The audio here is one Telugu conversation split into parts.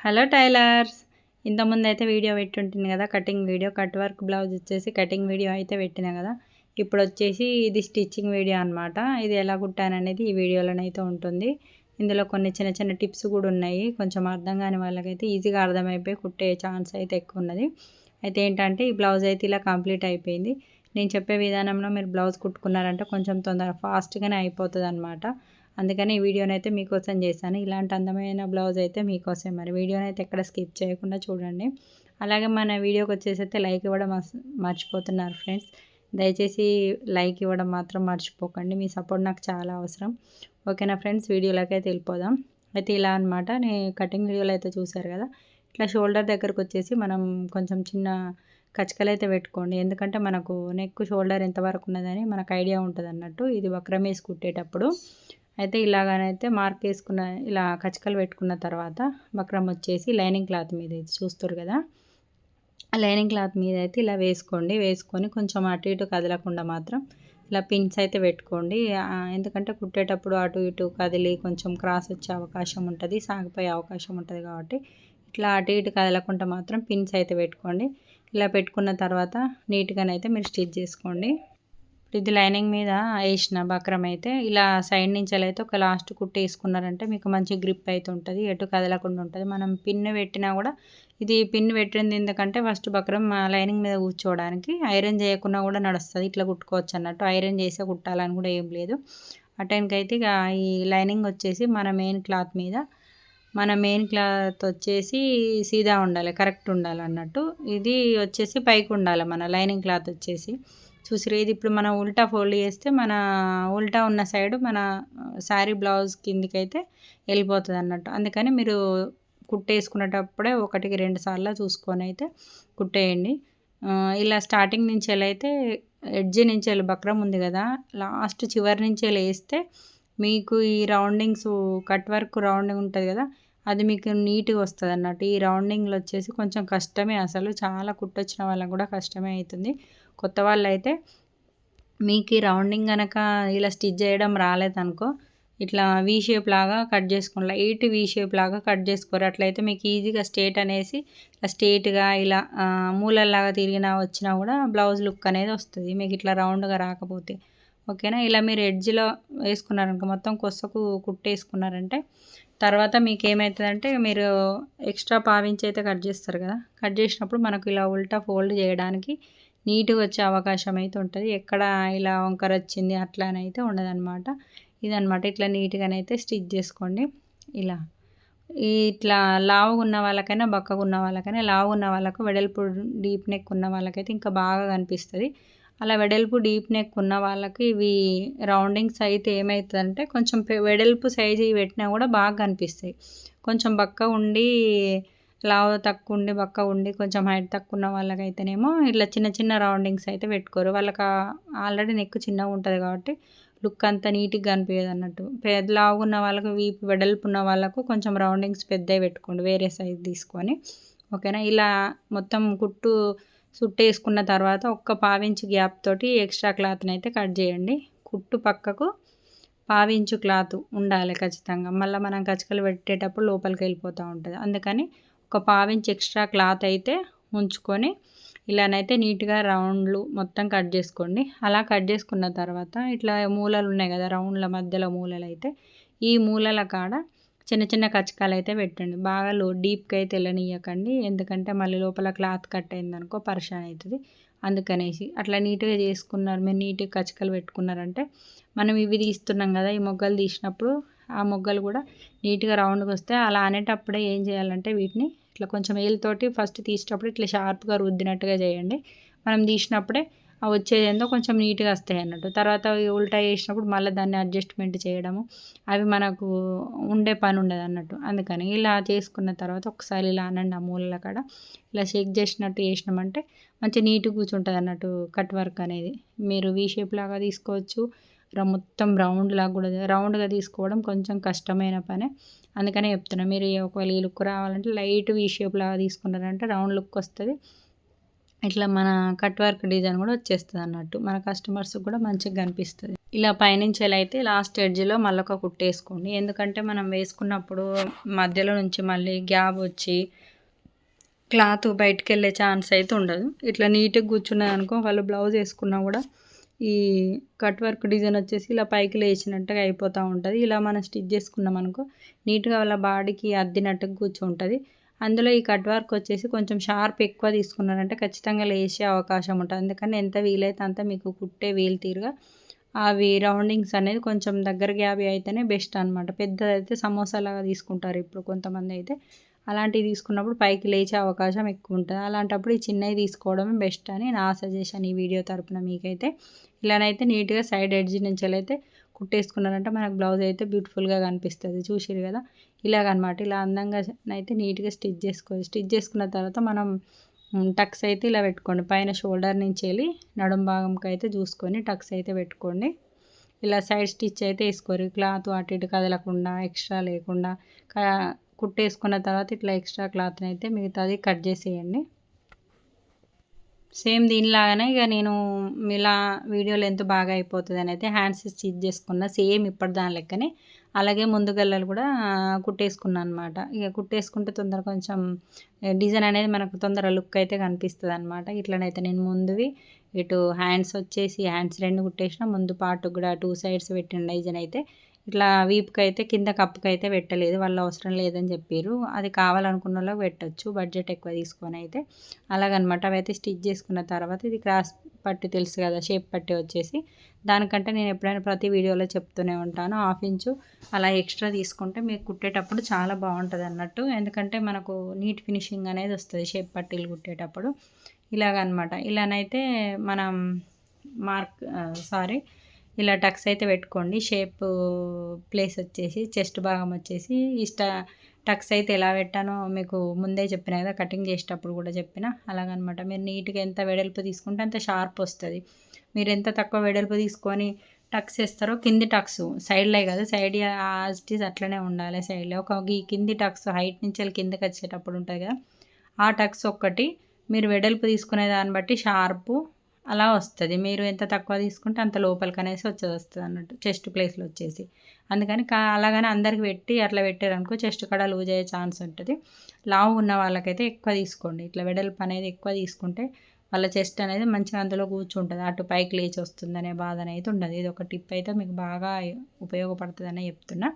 హలో టైలర్స్, ఇంతకుముందు వీడియో పెట్టుంటుంది కదా, cutting video. Cut work blouse వచ్చేసి కటింగ్ వీడియో అయితే పెట్టినా కదా. ఇప్పుడు వచ్చేసి ఇది స్టిచ్చింగ్ వీడియో అనమాట. ఇది ఎలా కుట్టాననేది ఈ వీడియోలోనైతే ఉంటుంది. ఇందులో కొన్ని చిన్న చిన్న టిప్స్ కూడా ఉన్నాయి. కొంచెం అర్థం కాని వాళ్ళకైతే ఈజీగా అర్థమైపోయి కుట్టే ఛాన్స్ అయితే ఎక్కువ ఉన్నది. అయితే ఏంటంటే ఈ బ్లౌజ్ అయితే ఇలా కంప్లీట్ అయిపోయింది. నేను చెప్పే విధానంలో మీరు బ్లౌజ్ కుట్టుకున్నారంటే కొంచెం తొందరగా ఫాస్ట్గానే అయిపోతుంది అనమాట. అందుకని ఈ వీడియోనైతే మీకోసం చేశాను. ఇలాంటి అందమైన బ్లౌజ్ అయితే మీకోసం. మరి వీడియోనైతే ఎక్కడ స్కిప్ చేయకుండా చూడండి. అలాగే మన వీడియోకి వచ్చేసి లైక్ ఇవ్వడం మర్చిపోతున్నారు ఫ్రెండ్స్. దయచేసి లైక్ ఇవ్వడం మాత్రం మర్చిపోకండి. మీ సపోర్ట్ నాకు చాలా అవసరం. ఓకేనా ఫ్రెండ్స్, వీడియోలోకి అయితే వెళ్ళిపోదాం. అయితే ఇలా అనమాట, నేను కటింగ్ వీడియోలో అయితే చూశారు కదా, ఇట్లా షోల్డర్ దగ్గరకు వచ్చేసి మనం కొంచెం చిన్న కచకలు అయితే పెట్టుకోండి. ఎందుకంటే మనకు నెక్ షోల్డర్ ఎంతవరకు ఉన్నదని మనకు ఐడియా ఉంటుంది అన్నట్టు. ఇది వక్రం వేసి కుట్టేటప్పుడు అయితే ఇలాగనైతే మార్క్ వేసుకున్న ఇలా కచకలు పెట్టుకున్న తర్వాత వక్రం వచ్చేసి లైనింగ్ క్లాత్ మీద ఇది చూస్తారు కదా, లైనింగ్ క్లాత్ మీద అయితే ఇలా వేసుకొని కొంచెం అటు ఇటు కదలకుండా మాత్రం ఇలా పిన్స్ అయితే పెట్టుకోండి. ఎందుకంటే కుట్టేటప్పుడు అటు ఇటు కదిలి కొంచెం క్రాస్ వచ్చే అవకాశం ఉంటుంది, సాగిపోయే అవకాశం ఉంటుంది. కాబట్టి ఇట్లా అటు ఇటు కదలకుండా మాత్రం పిన్స్ అయితే పెట్టుకోండి. ఇలా పెట్టుకున్న తర్వాత నీట్గానైతే మీరు స్టిచ్ చేసుకోండి. ఇది లైనింగ్ మీద వేసిన బక్రం అయితే ఇలా సైడ్ నుంచి అయితే ఒక లాస్ట్ కుట్టు వేసుకున్నారంటే మీకు మంచి గ్రిప్ అయితే ఉంటుంది, ఎటు కదలకుండా ఉంటుంది. మనం పిన్ పెట్టినా కూడా, ఇది పిన్ పెట్టింది ఎందుకంటే ఫస్ట్ బక్రం లైనింగ్ మీద కూర్చోవడానికి, ఐరన్ చేయకుండా కూడా నడుస్తుంది. ఇట్లా కుట్టుకోవచ్చు అన్నట్టు, ఐరన్ చేసే కుట్టాలని కూడా ఏం లేదు. అటెన్కైతే ఇక ఈ లైనింగ్ వచ్చేసి మన మెయిన్ క్లాత్ వచ్చేసి సీదా ఉండాలి, కరెక్ట్ ఉండాలి అన్నట్టు. ఇది వచ్చేసి పైకి ఉండాలి మన లైనింగ్ క్లాత్ వచ్చేసి. చూసిరు, ఇది ఇప్పుడు మనం ఉల్టా ఫోల్డ్ చేస్తే మన ఉల్టా ఉన్న సైడ్ మన శారీ బ్లౌజ్ కిందికి అయితే వెళ్ళిపోతుంది అన్నట్టు. అందుకని మీరు కుట్టేసుకునేటప్పుడే 1-2 సార్లు చూసుకొని అయితే కుట్టేయండి. ఇలా స్టార్టింగ్ నుంచి అయితే ఎడ్జ్ నుంచి బక్రం ఉంది కదా, లాస్ట్ చివరి నుంచి వేస్తే మీకు ఈ రౌండింగ్స్ కట్ వర్క్ రౌండింగ్ ఉంటుంది కదా, అది మీకు నీట్గా వస్తుంది అన్నట్టు. ఈ రౌండింగ్లో వచ్చేసి కొంచెం కష్టమే, అసలు చాలా కుట్టొచ్చిన వాళ్ళకి కూడా కష్టమే అవుతుంది. కొత్త వాళ్ళు అయితే మీకు ఈ రౌండింగ్ కనుక ఇలా స్టిచ్ చేయడం రాలేదనుకో, ఇట్లా వీ షేప్ లాగా కట్ చేసుకోండి, లైట్ వీ షేప్ లాగా కట్ చేసుకోరు. అట్లయితే మీకు ఈజీగా స్ట్రేట్ అనేసి ఇలా స్ట్రేట్గా ఇలా మూలల్లాగా తిరిగినా వచ్చినా కూడా బ్లౌజ్ లుక్ అనేది వస్తుంది మీకు, ఇట్లా రౌండ్గా రాకపోతే. ఓకేనా, ఇలా మీరు ఎడ్జ్లో వేసుకున్నారనుకో, మొత్తం కొసకు కుట్టేసుకున్నారంటే తర్వాత మీకు ఏమవుతుందంటే, మీరు ఎక్స్ట్రా పావించి అయితే కట్ చేస్తారు కదా, కట్ చేసినప్పుడు మనకు ఇలా ఉల్టా ఫోల్డ్ చేయడానికి నీట్గా వచ్చే అవకాశం అయితే ఉంటుంది. ఎక్కడ ఇలా వంకర వచ్చింది అట్లానైతే ఉండదన్నమాట. ఇదనమాట, ఇట్లా నీట్గానైతే స్టిచ్ చేసుకోండి. ఇలా ఇట్లా లావుగా ఉన్న వాళ్ళకైనా బక్కగా ఉన్న వాళ్ళకైనా, లావుగా ఉన్న వాళ్ళకు వెడల్పు డీప్ నెక్ ఉన్న వాళ్ళకైతే ఇంకా బాగా కనిపిస్తుంది. అలా వెడల్పు డీప్ నెక్ ఉన్న వాళ్ళకి ఇవి రౌండింగ్స్ అయితే ఏమవుతుందంటే కొంచెం వెడల్పు సైజు పెట్టినా కూడా బాగా కనిపిస్తాయి. కొంచెం బక్క ఉండి లావు తక్కువ ఉండి బక్క ఉండి కొంచెం హైట్ తక్కువ ఉన్న వాళ్ళకైతేనేమో ఇట్లా చిన్న చిన్న రౌండింగ్స్ అయితే పెట్టుకోరు. వాళ్ళకి ఆల్రెడీ నెక్ చిన్నగా ఉంటుంది కాబట్టి లుక్ అంత నీట్గా కనిపించదు అన్నట్టు. లావుగా ఉన్న వాళ్ళకు, వీపు వెడల్పు ఉన్న వాళ్ళకు కొంచెం రౌండింగ్స్ పెద్దవి పెట్టుకోండి, వేరే సైజ్ తీసుకొని. ఓకేనా, ఇలా మొత్తం కుట్టు సుట్టేసుకున్న తర్వాత ఒక్క పావించు గ్యాప్ తోటి ఎక్స్ట్రా క్లాత్ని అయితే కట్ చేయండి. కుట్టు పక్కకు పావించు క్లాత్ ఉండాలి ఖచ్చితంగా, మళ్ళీ మనం కచకలు పెట్టేటప్పుడు లోపలికి వెళ్ళిపోతూ ఉంటుంది. అందుకని ఒక పావించ్ ఎక్స్ట్రా క్లాత్ అయితే ఉంచుకొని ఇలానైతే నీట్గా రౌండ్లు మొత్తం కట్ చేసుకోండి. అలా కట్ చేసుకున్న తర్వాత ఇట్లా మూలలు ఉన్నాయి కదా, రౌండ్ల మధ్యలో మూలలు అయితే ఈ మూలల కాడ చిన్న చిన్న కచకాలు అయితే పెట్టండి. బాగా డీప్గా అయితే వెళ్ళనియకండి, ఎందుకంటే మళ్ళీ లోపల క్లాత్ కట్ అయిందనుకో పరిశాన్ అవుతుంది. అందుకనేసి అట్లా నీట్గా చేసుకున్నారు. మీరు నీట్గా కచకలు పెట్టుకున్నారంటే మనం ఇవి తీస్తున్నాం కదా, ఈ మొగ్గలు తీసినప్పుడు ఆ మొగ్గలు కూడా నీట్గా రౌండ్గా వస్తాయి. అలా అనేటప్పుడే ఏం చేయాలంటే వీటిని ఇట్లా కొంచెం వేలుతోటి ఫస్ట్ తీసేటప్పుడు ఇట్లా షార్ప్గా రుద్దినట్టుగా చేయండి. మనం తీసినప్పుడే వచ్చేది ఏందో కొంచెం నీట్గా వస్తాయి అన్నట్టు. తర్వాత ఉల్టా చేసినప్పుడు మళ్ళీ దాన్ని అడ్జస్ట్మెంట్ చేయడము అవి మనకు ఉండే పని ఉండదు అన్నట్టు. అందుకని ఇలా చేసుకున్న తర్వాత ఒకసారి ఇలా అనండి, ఆ మూలల కాడ ఇలా షేక్ చేసినట్టు చేసినామంటే మంచి నీట్గా కూర్చుంటుంది అన్నట్టు. కట్ వర్క్ అనేది మీరు వీ షేప్ లాగా తీసుకోవచ్చు, మొత్తం రౌండ్ లాగా కూడా. రౌండ్గా తీసుకోవడం కొంచెం కష్టమైన పనే, అందుకనే చెప్తున్నా. మీరు ఒకవేళ ఈ లుక్ రావాలంటే లైట్ వీ షేప్ లాగా తీసుకున్నారంటే రౌండ్ లుక్ వస్తుంది. ఇట్లా మన కట్ వర్క్ డిజైన్ కూడా వచ్చేస్తుంది అన్నట్టు, మన కస్టమర్స్కి కూడా మంచిగా కనిపిస్తుంది. ఇలా పైనుంచెలా అయితే లాస్ట్ ఎడ్జ్‌లో మళ్ళొక కుట్టేసుకోండి. ఎందుకంటే మనం వేసుకున్నప్పుడు మధ్యలో నుంచి మళ్ళీ గ్యాప్ వచ్చి క్లాత్ బయటికెళ్ళే ఛాన్స్ అయితే ఉండదు. ఇట్లా నీట్‌గా కూర్చున్నదనుకో వాళ్ళు బ్లౌజ్ ఏసుకున్నా గూడా ఈ కట్ వర్క్ డిజైన్ వచ్చేసి ఇలా పైకి లేచినట్టుగా అయిపోతా ఉంటది. ఇలా మనం స్టిచ్ చేసుకున్నామనుకో నీట్‌గా వాళ్ళ బాడీకి అద్దినట్టుగా కూర్చుంటది. అందులో ఈ కట్ వర్క్ వచ్చేసి కొంచెం షార్ప్ ఎక్కువ తీసుకున్నారంటే ఖచ్చితంగా లేచే అవకాశం ఉంటది. అందుకని ఎంత వీలైతే అంత మీకు కుట్టే వీలు తీరుగా అవి రౌండింగ్స్ అనేది కొంచెం దగ్గరగా అవి అయితేనే బెస్ట్ అనమాట. పెద్దదైతే సమోసాలాగా తీసుకుంటారు ఇప్పుడు కొంతమంది అయితే. అలాంటివి తీసుకున్నప్పుడు పైకి లేచే అవకాశం ఎక్కువ ఉంటది. అలాంటప్పుడు ఈ చిన్నవి తీసుకోవడమే బెస్ట్ అని నా సజెషన్ ఈ వీడియో తరపున మీకైతే. ఇలానైతే నీట్‌గా సైడ్ ఎడ్జ్ నుంచెలైతే కుట్టేసుకున్నారంటే మనకు బ్లౌజ్ అయితే బ్యూటిఫుల్‌గా కనిపిస్తది. చూసిర్రు కదా! ఇలాగనమాట. ఇలా అందంగా అయితే నీట్‌గా స్టిచ్ చేసుకోవాలి. స్టిచ్ చేసుకున్న తర్వాత మనం టక్స్ అయితే ఇలా పెట్టుకోండి. పైన షోల్డర్ నుంచెళ్ళి నడుం భాగంకైతే చూసుకొని టక్స్ అయితే పెట్టుకోండి. ఇలా సైడ్ స్టిచ్ అయితే ఏసుకోరి. క్లాత్ అటు ఇటు కదలకుండా ఎక్స్ట్రా లేకుండా కుట్టేసుకున్న తర్వాత ఇట్లా ఎక్స్ట్రా క్లాత్‌నైతే మిగతాది కట్ చేసేయండి. సేమ్ దీనిలాగానే ఇక నేను ఇలా వీడియో లెంత్ బాగా అయిపోతుందని అయితే హ్యాండ్స్ స్టిచ్ చేసుకున్న సేమ్ ఇప్పటి దాని లెక్కనే. అలాగే ముందు గల్లలు కూడా కుట్టేసుకున్నాను అనమాట. ఇక కుట్టేసుకుంటే తొందర కొంచెం డిజైన్ అనేది మనకు తొందర లుక్ అయితే కనిపిస్తుంది అనమాట. ఇట్లనైతే నేను ముందువి ఇటు హ్యాండ్స్ వచ్చేసి హ్యాండ్స్ 2 కుట్టేసిన. ముందు పార్ట్ కూడా 2 సైడ్స్ పెట్టిన డిజైన్ అయితే ఇట్లా వీపుకైతే కింద కప్పుకైతే పెట్టలేదు. వాళ్ళు అవసరం లేదని చెప్పారు. అది కావాలనుకున్న వాళ్ళకి పెట్టొచ్చు బడ్జెట్ ఎక్కువ తీసుకొని అయితే. అలాగనమాట. అవైతే స్టిచ్ చేసుకున్న తర్వాత ఇది క్రాస్ పట్టి తెలుసు కదా, షేప్ పట్టి వచ్చేసి దానికంటే నేను ఎప్పుడైనా ప్రతి వీడియోలో చెప్తూనే ఉంటాను 1/2 ఇంచు అలా ఎక్స్ట్రా తీసుకుంటే మీకు కుట్టేటప్పుడు చాలా బాగుంటుంది అన్నట్టు. ఎందుకంటే మనకు నీట్ ఫినిషింగ్ అనేది వస్తుంది షేప్ పట్టీలు కుట్టేటప్పుడు. ఇలాగనమాట. ఇలానైతే మనం ఇలా టక్స్ అయితే పెట్టుకోండి. షేప్ ప్లేస్ వచ్చేసి చెస్ట్ భాగం వచ్చేసి టక్స్ అయితే ఎలా పెట్టానో మీకు ముందే చెప్పిన కదా, కటింగ్ చేసేటప్పుడు కూడా చెప్పిన. అలాగనమాట. మీరు నీట్‌గా ఎంత వెడల్పు తీసుకుంటే అంత షార్ప్ వస్తుంది. మీరు ఎంత తక్కువ వెడల్పు తీసుకొని టక్స్ వేస్తారో కింది టక్స్ సైడ్లే కదా, సైడ్ యాజ్ ఇట్ ఈజ్ అట్లనే ఉండాలి. సైడ్లో ఈ కింది టక్స్ హైట్ నుంచి కిందకి వచ్చేటప్పుడు ఉంటుంది కదా, ఆ టక్స్ ఒక్కటి మీరు వెడల్పు తీసుకునే దాన్ని బట్టి షార్పు అలా వస్తుంది. మీరు ఎంత తక్కువ తీసుకుంటే అంత లోపలికి అనేసి వస్తుంది అన్నట్టు చెస్ట్ ప్లేస్లో వచ్చేసి. అందుకని అలాగని అందరికి పెట్టి అట్లా పెట్టారనుకో చెస్ట్ కాడ లూజ్ అయ్యే ఛాన్స్ ఉంటుంది. లావు ఉన్న వాళ్ళకైతే ఎక్కువ తీసుకోండి. ఇట్లా వెడల్పు అనేది ఎక్కువ తీసుకుంటే వాళ్ళ చెస్ట్ అనేది మంచిగా అందులో కూర్చుంటుంది. అటు పైకి లేచి వస్తుందనే బాధ అనేది ఉండదు. ఇది ఒక టిప్ అయితే మీకు బాగా ఉపయోగపడుతుందనే చెప్తున్నా.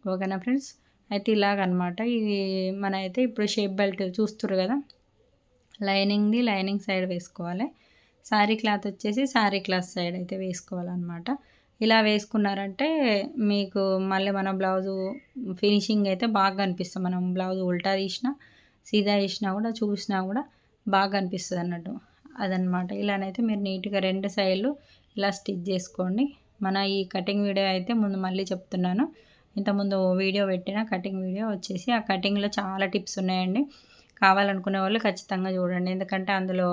ఓకేనా ఫ్రెండ్స్? అయితే ఇలాగనమాట. ఇది మన అయితే ఇప్పుడు షేప్ బెల్ట్ చూస్తుర్రు కదా, లైనింగ్ సైడ్ వేసుకోవాలి. శారీ క్లాత్ వచ్చేసి శారీ క్లాత్ సైడ్ అయితే వేసుకోవాలన్నమాట. ఇలా వేసుకున్నారంటే మీకు మళ్ళీ మన బ్లౌజు ఫినిషింగ్ అయితే బాగా కనిపిస్తుంది. మనం బ్లౌజ్ ఉల్టా తీసినా సీదా తీసినా కూడా చూసినా కూడా బాగా కనిపిస్తుంది అన్నట్టు. అదనమాట. ఇలానైతే మీరు నీట్‌గా 2 సైడ్లు ఇలా స్టిచ్ చేసుకోండి. మన ఈ కటింగ్ వీడియో అయితే మళ్ళీ చెప్తున్నాను. ఇంతకుముందు వీడియో పెట్టిన కటింగ్ వీడియో వచ్చేసి ఆ కటింగ్లో చాలా టిప్స్ ఉన్నాయండి. కావాలనుకునే వాళ్ళు ఖచ్చితంగా చూడండి. ఎందుకంటే అందులో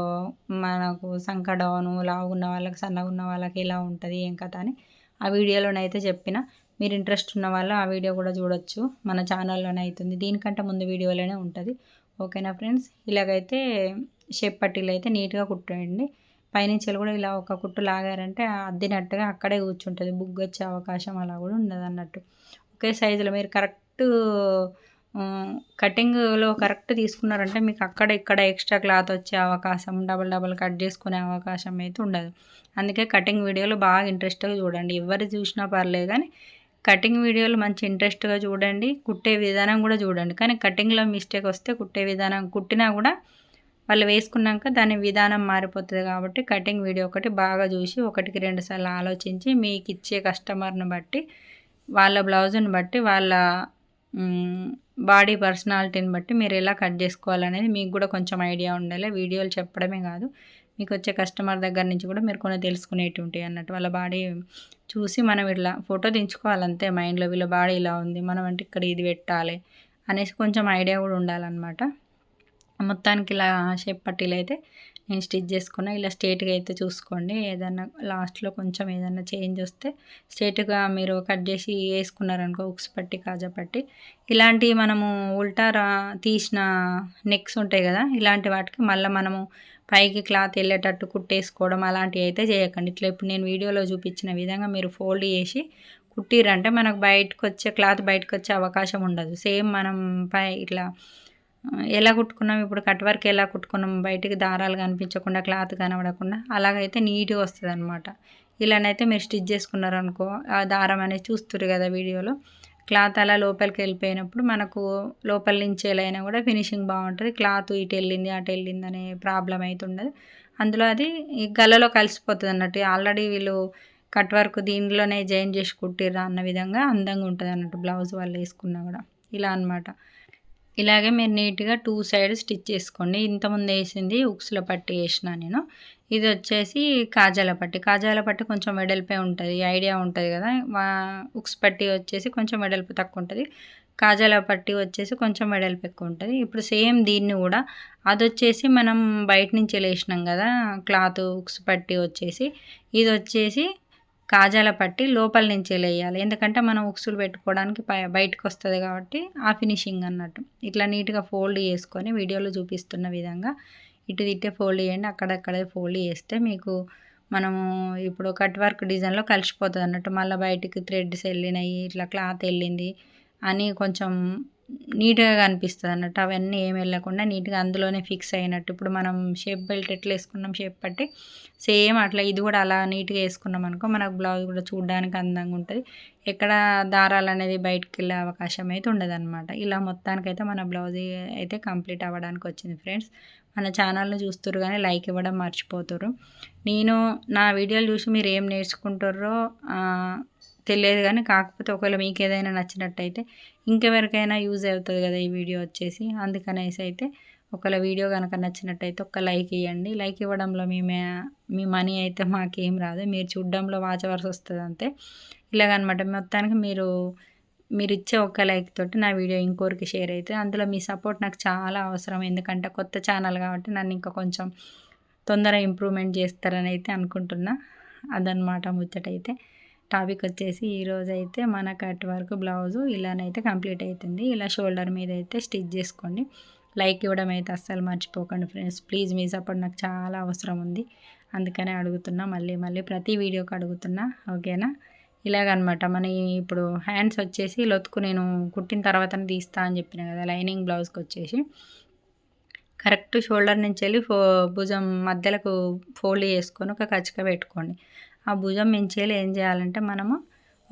మనకు సంక డౌను, లావుగున్న వాళ్ళకి, సన్నగున్న వాళ్ళకి ఎలా ఉంటుంది ఏం కథ అని ఆ వీడియోలోనైతే చెప్పిన. మీరు ఇంట్రెస్ట్ ఉన్న వాళ్ళు ఆ వీడియో కూడా చూడొచ్చు. మన ఛానల్లోనే అవుతుంది. దీనికంటే ముందు వీడియోలోనే ఉంటుంది. ఓకేనా ఫ్రెండ్స్? ఇలాగైతే షేప్ పట్టీలు అయితే నీట్‌గా కుట్టండి. పైనుంచెల్లి కూడా ఇలా ఒక కుట్టు లాగారంటే అద్దినట్టుగా అక్కడే కూర్చుంటుంది. బుగ్గొచ్చే అవకాశం అలా కూడా ఉండదన్నట్టు. ఒకే సైజులో మీరు కరెక్ట్ కటింగ్లో కరెక్ట్ తీసుకున్నారంటే మీకు అక్కడ ఇక్కడ ఎక్స్ట్రా క్లాత్ వచ్చే అవకాశం, డబల్ కట్ చేసుకునే అవకాశం అయితే ఉండదు. అందుకే కటింగ్ వీడియోలు బాగా ఇంట్రెస్ట్గా చూడండి. ఎవరు చూసినా పర్లేదు కానీ కటింగ్ వీడియోలు మంచి ఇంట్రెస్ట్గా చూడండి. కుట్టే విధానం కూడా చూడండి. కానీ కటింగ్లో మిస్టేక్ వస్తే కుట్టే విధానం కుట్టినా కూడా వాళ్ళు వేసుకున్నాక దాని విధానం మారిపోతుంది. కాబట్టి కటింగ్ వీడియో ఒకటి బాగా చూసి 1కి 2 సార్లు ఆలోచించి మీకు ఇచ్చే కస్టమర్ని బట్టి, వాళ్ళ బ్లౌజ్ని బట్టి, వాళ్ళ బాడీ పర్సనాలిటీని బట్టి మీరు ఎలా కట్ చేసుకోవాలనేది మీకు కూడా కొంచెం ఐడియా ఉండాలి. వీడియోలు చెప్పడమే కాదు, మీకు వచ్చే కస్టమర్ దగ్గర నుంచి కూడా మీరు కొన్ని తెలుసుకునేటివి ఉంటాయి అన్నట్టు. వాళ్ళ బాడీ చూసి మనం ఇట్లా ఫోటో దించుకోవాలంతే మైండ్లో. వీళ్ళ బాడీ ఇలా ఉంది, మనం అంటే ఇక్కడ ఇది పెట్టాలి అనేసి కొంచెం ఐడియా కూడా ఉండాలన్నమాట. మొత్తానికి ఇలా షేప్ పట్టీలు అయితే నేను స్టిచ్ చేసుకున్నా. ఇలా స్ట్రేట్గా అయితే చూసుకోండి. ఏదన్నా లాస్ట్లో కొంచెం ఏదన్నా చేంజ్ వస్తే స్ట్రేట్గా మీరు కట్ చేసి వేసుకున్నారనుకో, ఉక్స్ పట్టి, కాజా పట్టి, ఇలాంటివి మనము ఉల్టా తీసిన నెక్స్ ఉంటాయి కదా, ఇలాంటి వాటికి మళ్ళీ మనము పైకి క్లాత్ వెళ్ళేటట్టు కుట్టేసుకోవడం అలాంటివి అయితే చేయకండి. ఇట్లా ఇప్పుడు నేను వీడియోలో చూపించిన విధంగా మీరు ఫోల్డ్ చేసి కుట్టిరంటే మనకు క్లాత్ బయటకు వచ్చే అవకాశం ఉండదు. సేమ్ మనం ఇట్లా ఎలా కుట్టుకున్నాం, ఇప్పుడు కట్ వర్క్ ఎలా కుట్టుకున్నాం, బయటికి దారాలు కనిపించకుండా క్లాత్ కనబడకుండా అలాగైతే నీట్గా వస్తుంది అనమాట. ఇలానైతే మీరు స్టిచ్ చేసుకున్నారనుకో, ఆ దారం అనేది చూస్తున్నారు కదా వీడియోలో, క్లాత్ అలా లోపలికి వెళ్ళిపోయినప్పుడు మనకు లోపల నుంచి ఎలా అయినా కూడా ఫినిషింగ్ బాగుంటుంది. క్లాత్ ఇటు వెళ్ళింది అటు వెళ్ళింది అనే ప్రాబ్లం అయితే ఉండదు. అందులో అది ఈ గల్లలో కలిసిపోతుంది అన్నట్టు. ఆల్రెడీ వీళ్ళు కట్ వర్క్ దీనిలోనే జాయిన్ చేసి కుట్టిర్రా అన్న విధంగా అందంగా ఉంటుంది అన్నట్టు బ్లౌజ్ వాళ్ళు వేసుకున్నా కూడా. ఇలా అనమాట. ఇలాగే మీరు నీట్గా 2 సైడ్ స్టిచ్ చేసుకోండి. ఇంతకుముందు వేసింది ఉక్సుల పట్టి వేసిన నేను. ఇది వచ్చేసి కాజాల పట్టి కొంచెం వెడల్పే ఉంటుంది, ఐడియా ఉంటుంది కదా. ఉక్స్ పట్టి వచ్చేసి కొంచెం వెడల్పు తక్కువ ఉంటుంది, కాజాల పట్టి వచ్చేసి కొంచెం వెడల్పు ఎక్కువ ఉంటుంది. ఇప్పుడు సేమ్ దీన్ని కూడా అదొచ్చేసి మనం బయట నుంచి వేసినాం కదా క్లాత్, ఉక్స్ పట్టి వచ్చేసి ఇది వచ్చేసి కాజాల పట్టి లోపల నుంచే వేయాలి. ఎందుకంటే మనం ఉక్సులు పెట్టుకోవడానికి బయటకు వస్తుంది కాబట్టి ఆ ఫినిషింగ్ అన్నట్టు. ఇట్లా నీట్గా ఫోల్డ్ చేసుకొని వీడియోలో చూపిస్తున్న విధంగా ఇటే ఫోల్డ్ చేయండి. అక్కడక్కడే ఫోల్డ్ చేస్తే మీకు మనము ఇప్పుడు కట్ వర్క్ డిజైన్లో కలిసిపోతుంది అన్నట్టు. మళ్ళీ బయటికి థ్రెడ్స్ వెళ్ళినాయి, ఇట్లా క్లాత్ వెళ్ళింది అని కొంచెం నీట్గా కనిపిస్తుంది అన్నట్టు. అవన్నీ ఏమి వెళ్ళకుండా నీట్గా అందులోనే ఫిక్స్ అయినట్టు. ఇప్పుడు మనం షేప్ బెల్ట్ ఎట్లా వేసుకున్నాం షేప్ పట్టి, సేమ్ అట్లా ఇది కూడా అలా నీట్గా వేసుకున్నాం అనుకో మనకు బ్లౌజ్ కూడా చూడడానికి అందంగా ఉంటుంది. ఎక్కడ దారాలు అనేది బయటకు వెళ్ళే అవకాశం అయితే ఉండదు అనమాట. ఇలా మొత్తానికైతే మన బ్లౌజ్ అయితే కంప్లీట్ అవ్వడానికి వచ్చింది ఫ్రెండ్స్. మన ఛానల్ని చూస్తున్నారు కానీ లైక్ ఇవ్వడం మర్చిపోతారు. నేను నా వీడియోలు చూసి మీరు ఏం నేర్చుకుంటారో తెలియదు కానీ, కాకపోతే ఒకవేళ మీకు ఏదైనా నచ్చినట్టయితే ఇంకెవరికైనా యూజ్ అవుతుంది కదా ఈ వీడియో వచ్చేసి. అందుకనేసి అయితే ఒకవేళ వీడియో కనుక నచ్చినట్టయితే ఒక లైక్ ఇవ్వండి. లైక్ ఇవ్వడంలో మీ మనీ అయితే మాకేం రాదు, మీరు చూడడంలో వాచ్ అవర్స్ వస్తుంది అంతే. ఇలాగనమాట. మొత్తానికి మీరు ఇచ్చే ఒక్క లైక్ తోటి నా వీడియో ఇంకోరికి షేర్ అవుతుంది. అందులో మీ సపోర్ట్ నాకు చాలా అవసరం. ఎందుకంటే కొత్త ఛానల్ కాబట్టి నన్ను ఇంకా కొంచెం తొందరగా ఇంప్రూవ్మెంట్ చేస్తారని అయితే అనుకుంటున్నా. అదనమాట ముచ్చటైతే. టాపిక్ వచ్చేసి ఈరోజైతే మన కట్ వర్క్ బ్లౌజు ఇలానైతే కంప్లీట్ అవుతుంది. ఇలా షోల్డర్ మీద అయితే స్టిచ్ చేసుకోండి. లైక్ ఇవ్వడం అయితే అస్సలు మర్చిపోకండి ఫ్రెండ్స్. ప్లీజ్ మీ సపోర్ట్ నాకు చాలా అవసరం ఉంది, అందుకనే అడుగుతున్నా. మళ్ళీ ప్రతి వీడియోకి అడుగుతున్నా, ఓకేనా. ఇలాగనమాట. మన ఇప్పుడు హ్యాండ్స్ వచ్చేసి లొతుకు నేను కుట్టిన తర్వాతనే తీస్తా అని చెప్పిన కదా. లైనింగ్ బ్లౌజ్కి వచ్చేసి కరెక్ట్ షోల్డర్ నుంచి వెళ్ళి భుజం మధ్యలకు ఫోల్డ్ చేసుకొని ఒక కచ్చిక పెట్టుకోండి. ఆ భుజం నుంచి వెళ్ళి ఏం చేయాలంటే మనము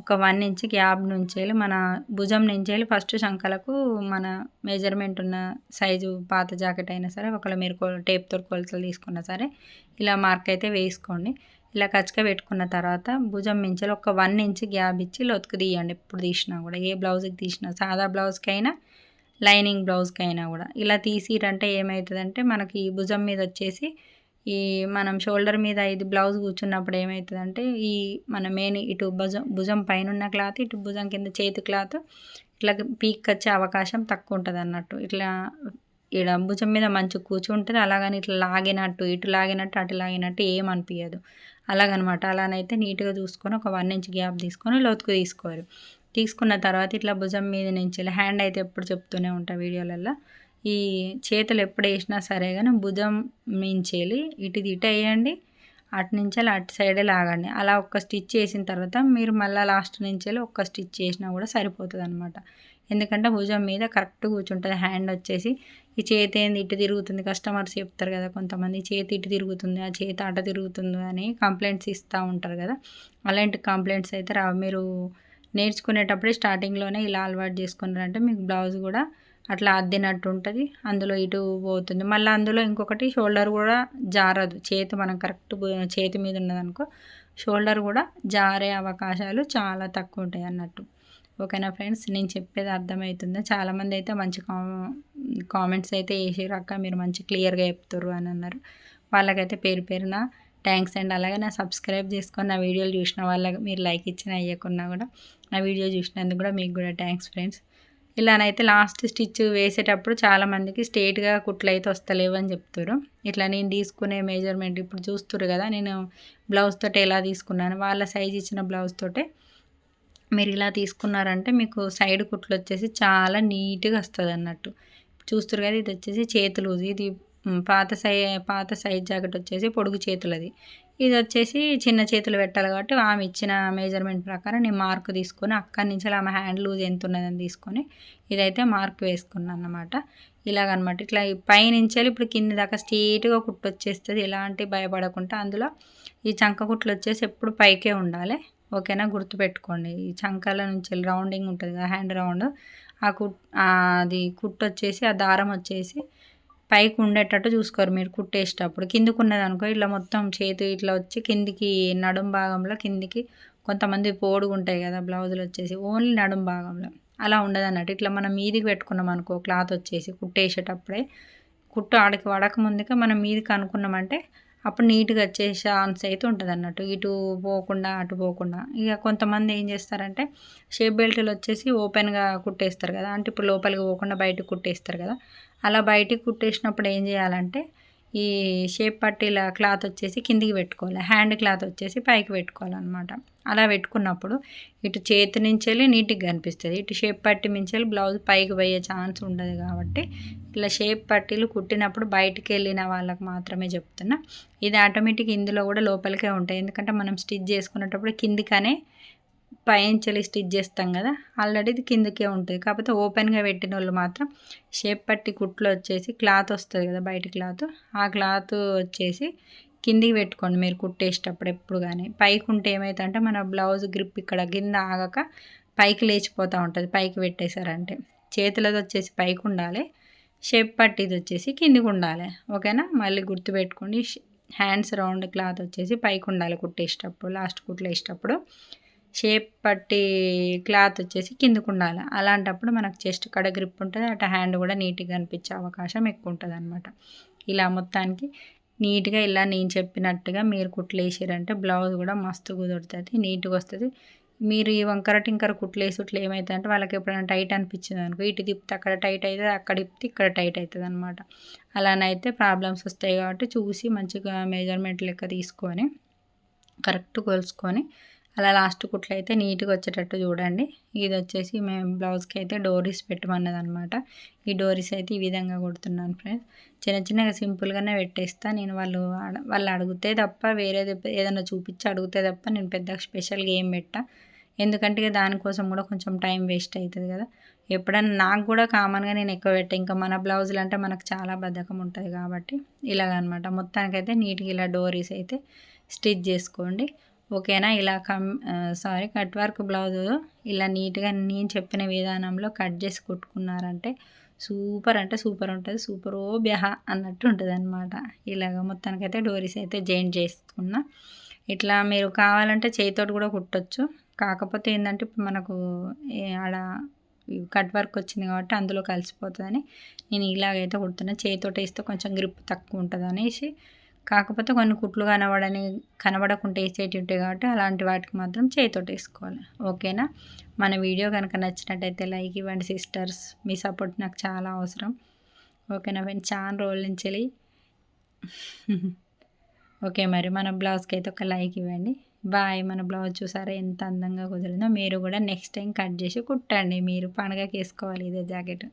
ఒక 1 ఇంచ్ గ్యాప్ నుంచి వెళ్ళి మన భుజం నుంచి వెళ్ళి ఫస్ట్ శంకలకు మన మెజర్మెంట్ ఉన్న సైజు పాత జాకెట్ అయినా సరే, ఒకవేళ మీరు టేప్తో కొలతలు తీసుకున్నా సరే ఇలా మార్క్ అయితే వేసుకోండి. ఇలా కచ్చిక పెట్టుకున్న తర్వాత భుజం నుంచి ఒక 1 ఇంచ్ గ్యాప్ ఇచ్చి లొతుకు తీయండి. ఎప్పుడు తీసినా కూడా, ఏ బ్లౌజ్కి తీసినా, సాదా బ్లౌజ్కైనా లైనింగ్ బ్లౌజ్కైనా కూడా ఇలా తీసిరంటే ఏమవుతుందంటే మనకి ఈ భుజం మీద వచ్చేసి ఈ మనం షోల్డర్ మీద ఇది బ్లౌజ్ కూర్చున్నప్పుడు ఏమవుతుందంటే ఈ మన మెయిన్ ఇటు భుజం పైన ఉన్న క్లాత్, ఇటు భుజం కింద చేతి క్లాత్ ఇట్లా పీక్ వచ్చే అవకాశం తక్కువ ఉంటుంది అన్నట్టు. ఇట్లా ఇక్కడ భుజం మీద మంచి కూర్చుంటుంది. అలాగని ఇట్లా లాగినట్టు ఇటు లాగినట్టు అటు లాగినట్టు ఏమనిపించదు. అలాగనమాట. అలానైతే నీట్గా చూసుకొని ఒక 1 ఇంచ్ గ్యాప్ తీసుకొని లోతుకు తీసుకోవాలి. తీసుకున్న తర్వాత ఇట్లా భుజం మీద నుంచి ఇలా హ్యాండ్ అయితే ఎప్పుడు చెప్తూనే ఉంటా వీడియోలలో, ఈ చేతులు ఎప్పుడు వేసినా సరే కానీ భుజం మించేలి ఇటు వేయండి, అటు నుంచి అటు సైడే లాగండి. అలా ఒక్క స్టిచ్ వేసిన తర్వాత మీరు మళ్ళీ లాస్ట్ నుంచి ఒక్క స్టిచ్ చేసినా కూడా సరిపోతుంది అనమాట. ఎందుకంటే భుజం మీద కరెక్ట్ కూర్చుంటుంది. హ్యాండ్ వచ్చేసి ఈ చేతి ఏంది ఇటు తిరుగుతుంది, కస్టమర్స్ చెప్తారు కదా కొంతమంది, చేతి ఇటు తిరుగుతుంది, ఆ చేతి అటు తిరుగుతుంది అని కంప్లైంట్స్ ఇస్తూ ఉంటారు కదా. అలాంటి కంప్లైంట్స్ అయితే రావు. మీరు నేర్చుకునేటప్పుడే స్టార్టింగ్లోనే ఇలా అలవాటు చేసుకున్నారంటే మీకు బ్లౌజ్ కూడా అట్లా అద్దినట్టు ఉంటుంది, అందులో ఇటు పోతుంది. మళ్ళీ అందులో ఇంకొకటి షోల్డర్ కూడా జారదు. చేతి మనం కరెక్ట్ చేతి మీద ఉన్నదనుకో షోల్డర్ కూడా జారే అవకాశాలు చాలా తక్కువ ఉంటాయి అన్నట్టు. ఓకేనా ఫ్రెండ్స్, నేను చెప్పేది అర్థమవుతుందా? చాలామంది అయితే మంచి కామెంట్స్ అయితే వేసారు, అక్క మీరు మంచి క్లియర్గా చెప్తారు అని అన్నారు. వాళ్ళకైతే పేరున థ్యాంక్స్ అండి. అలాగే నా సబ్స్క్రైబ్ చేసుకొని నా వీడియోలు చూసిన వాళ్ళకి మీరు లైక్ ఇచ్చిన అయ్యకున్నా కూడా నా వీడియో చూసినందుకు కూడా మీకు కూడా థ్యాంక్స్ ఫ్రెండ్స్. ఇలానైతే లాస్ట్ స్టిచ్ వేసేటప్పుడు చాలామందికి స్ట్రేట్గా కుట్లు అయితే వస్తలేవు అని చెప్తారు. ఇట్లా నేను తీసుకునే మెజర్మెంట్ ఇప్పుడు చూస్తున్నారు కదా, నేను బ్లౌజ్ తోటి ఎలా తీసుకున్నాను, వాళ్ళ సైజ్ ఇచ్చిన బ్లౌజ్ తోటే మీరు ఇలా తీసుకున్నారంటే మీకు సైడ్ కుట్లు వచ్చేసి చాలా నీట్గా వస్తుంది అన్నట్టు. చూస్తారు కదా, ఇది వచ్చేసి చేతి లూజ్, ఇది పాత సైజ్ జాకెట్ వచ్చేసి పొడుగు చేతులది. ఇది వచ్చేసి చిన్న చేతులు పెట్టాలి కాబట్టి ఆమె ఇచ్చిన మెజర్మెంట్ ప్రకారం నేను మార్క్ తీసుకొని అక్కడి నుంచి ఆమె హ్యాండ్ లూజ్ ఎంత ఉన్నదని తీసుకొని ఇదైతే మార్క్ వేసుకున్నాను అన్నమాట. ఇలాగనమాట. ఇట్లా పైనుంచి ఇప్పుడు కింది దాకా స్ట్రైట్గా కుట్టు వచ్చేస్తుంది. ఎలాంటి భయపడకుండా. అందులో ఈ చంక కుట్లు వచ్చేసి ఎప్పుడు పైకే ఉండాలి. ఓకేనా, గుర్తుపెట్టుకోండి. ఈ చంకల నుంచి రౌండింగ్ ఉంటుంది కదా, హ్యాండ్ రౌండ్, అది కుట్టు వచ్చేసి ఆ దారం వచ్చేసి పైకి ఉండేటట్టు చూసుకోరు మీరు కుట్టేసేటప్పుడు. కిందికి ఉన్నది అనుకో ఇట్లా మొత్తం చేతి ఇట్లా వచ్చి కిందికి నడుం భాగంలో కిందికి కొంతమంది పోడుగు ఉంటాయి కదా బ్లౌజులు వచ్చేసి ఓన్లీ నడుం భాగంలో అలా ఉండదు అన్నట్టు. ఇట్లా మనం మీదికి పెట్టుకున్నాం అనుకో క్లాత్ వచ్చేసి కుట్టేసేటప్పుడే కుట్టు ఆడికి పడక ముందుగా మనం మీదికి అనుకున్నామంటే అప్పుడు నీట్గా వచ్చే ఛాన్స్ అయితే ఉంటుంది అన్నట్టు, ఇటు పోకుండా అటు పోకుండా. ఇక కొంతమంది ఏం చేస్తారంటే షేప్ బెల్ట్లు వచ్చేసి ఓపెన్గా కుట్టేస్తారు కదా, అంటే ఇప్పుడు లోపలికి పోకుండా బయటకు కుట్టేస్తారు కదా. అలా బయటికి కుట్టేసినప్పుడు ఏం చేయాలంటే ఈ షేప్ పట్టీల క్లాత్ వచ్చేసి కిందికి పెట్టుకోవాలి, హ్యాండ్ క్లాత్ వచ్చేసి పైకి పెట్టుకోవాలన్నమాట. అలా పెట్టుకున్నప్పుడు ఇటు చేతి నుంచి వెళ్ళి నీట్గా కనిపిస్తుంది, ఇటు షేప్ పట్టి నుంచి వెళ్ళి బ్లౌజ్ పైకి పోయే ఛాన్స్ ఉండదు. కాబట్టి ఇలా షేప్ పట్టీలు కుట్టినప్పుడు బయటికి వెళ్ళిన వాళ్ళకి మాత్రమే చెప్తున్నా. ఇది ఆటోమేటిక్ ఇందులో కూడా లోపలికే ఉంటాయి, ఎందుకంటే మనం స్టిచ్ చేసుకునేటప్పుడు కిందికనే పైంచెలి స్టిచ్ చేస్తాం కదా, ఆల్రెడీ ఇది కిందకే ఉంటుంది. కాకపోతే ఓపెన్గా పెట్టిన వాళ్ళు మాత్రం షేప్ పట్టి కుట్లు వచ్చేసి క్లాత్ వస్తుంది కదా బయట క్లాత్, ఆ క్లాత్ వచ్చేసి కిందికి పెట్టుకోండి మీరు కుట్టేసేటప్పుడు ఎప్పుడు. కానీ పైకి ఉంటే ఏమవుతుందంటే మన బ్లౌజ్ గ్రిప్ ఇక్కడ కింద ఆగక పైకి లేచిపోతూ ఉంటుంది. పైకి పెట్టేశారంటే చేతులది వచ్చేసి పైకి ఉండాలి, షేప్ పట్టిది వచ్చేసి కిందికి ఉండాలి. ఓకేనా, మళ్ళీ గుర్తుపెట్టుకోండి. హ్యాండ్స్ రౌండ్ క్లాత్ వచ్చేసి పైకి ఉండాలి కుట్టేసేటప్పుడు, లాస్ట్ కుట్లు వేసేటప్పుడు. షేప్ పట్టి క్లాత్ వచ్చేసి కిందకు ఉండాలి. అలాంటప్పుడు మనకు చెస్ట్ కడ గ్రిప్ ఉంటుంది, అటు హ్యాండ్ కూడా నీట్గా కనిపించే అవకాశం ఎక్కువ ఉంటుంది అనమాట. ఇలా మొత్తానికి నీట్గా ఇలా నేను చెప్పినట్టుగా మీరు కుట్లు వేసారంటే బ్లౌజ్ కూడా మస్తు కుదురుతుంది, నీట్గా వస్తుంది. మీరు ఈ వంకర టింకర కుట్లు వేసుట్లు ఏమవుతుంది అంటే వాళ్ళకి ఎప్పుడైనా టైట్ అనిపించింది అనుకో ఇటు తిప్పితే అక్కడ టైట్ అవుతుంది, అక్కడ తిప్పితే ఇక్కడ టైట్ అవుతుంది అనమాట. అలానైతే ప్రాబ్లమ్స్ వస్తాయి. కాబట్టి చూసి మంచిగా మెజర్మెంట్ లెక్క తీసుకొని కరెక్ట్ కొలుసుకొని అలా లాస్ట్ కుట్లు అయితే నీట్గా వచ్చేటట్టు చూడండి. ఇది వచ్చేసి మేము బ్లౌజ్కి అయితే డోరీస్ పెట్టమన్నది అనమాట. ఈ డోరీస్ అయితే ఈ విధంగా కుడుతున్నాను ఫ్రెండ్స్. చిన్న చిన్నగా సింపుల్గానే పెట్టేస్తా నేను. వాళ్ళు అడిగితే తప్ప వేరేది ఏదైనా చూపించి అడిగితే తప్ప నేను పెద్ద స్పెషల్గా ఏం పెట్టా, ఎందుకంటే దానికోసం కూడా కొంచెం టైం వేస్ట్ అవుతుంది కదా. ఎప్పుడైనా నాకు కూడా కామన్గా నేను ఎక్కువ పెట్టా, ఇంకా మన బ్లౌజులు అంటే మనకు చాలా బద్ధకం ఉంటుంది కాబట్టి ఇలాగనమాట. మొత్తానికైతే నీట్గా ఇలా డోరీస్ అయితే స్టిచ్ చేసుకోండి. ఓకేనా, ఇలా కట్ వర్క్ బ్లౌజు ఇలా నీట్గా నేను చెప్పిన విధానంలో కట్ చేసి కుట్టుకున్నారంటే సూపర్ అంటే సూపర్ ఉంటుంది, సూపర్ ఓ బ్యహ అన్నట్టు ఉంటుంది అనమాట. ఇలాగ మొత్తానికైతే డోరీస్ అయితే జాయిన్ చేసుకున్నా. ఇట్లా మీరు కావాలంటే చేతితోటి కూడా కుట్టచ్చు. కాకపోతే ఏంటంటే ఇప్పుడు మనకు ఆడ కట్ వర్క్ వచ్చింది కాబట్టి అందులో కలిసిపోతుందని నేను ఇలాగైతే కుడుతున్నా. చేతితోటి వేస్తే కొంచెం గ్రిప్ తక్కువ ఉంటుంది అనేసి. కాకపోతే కొన్ని కుట్లు కనబడకుండా వేసేటి ఉంటాయి కాబట్టి అలాంటి వాటికి మాత్రం చేతితోటి వేసుకోవాలి. ఓకేనా, మన వీడియో కనుక నచ్చినట్టయితే లైక్ ఇవ్వండి సిస్టర్స్, మీ సపోర్ట్ నాకు చాలా అవసరం. ఓకేనా ఫ్రెండ్స్, చాలా రోజుల నుంచి ఓకే, మరి మన బ్లౌజ్కి అయితే ఒక లైక్ ఇవ్వండి. బాయ్. మన బ్లౌజ్ చూసారా ఎంత అందంగా కుదిరిందో. మీరు కూడా నెక్స్ట్ టైం కట్ చేసి కుట్టండి, మీరు పండగకి వేసుకోవాలి ఇదే జాకెట్.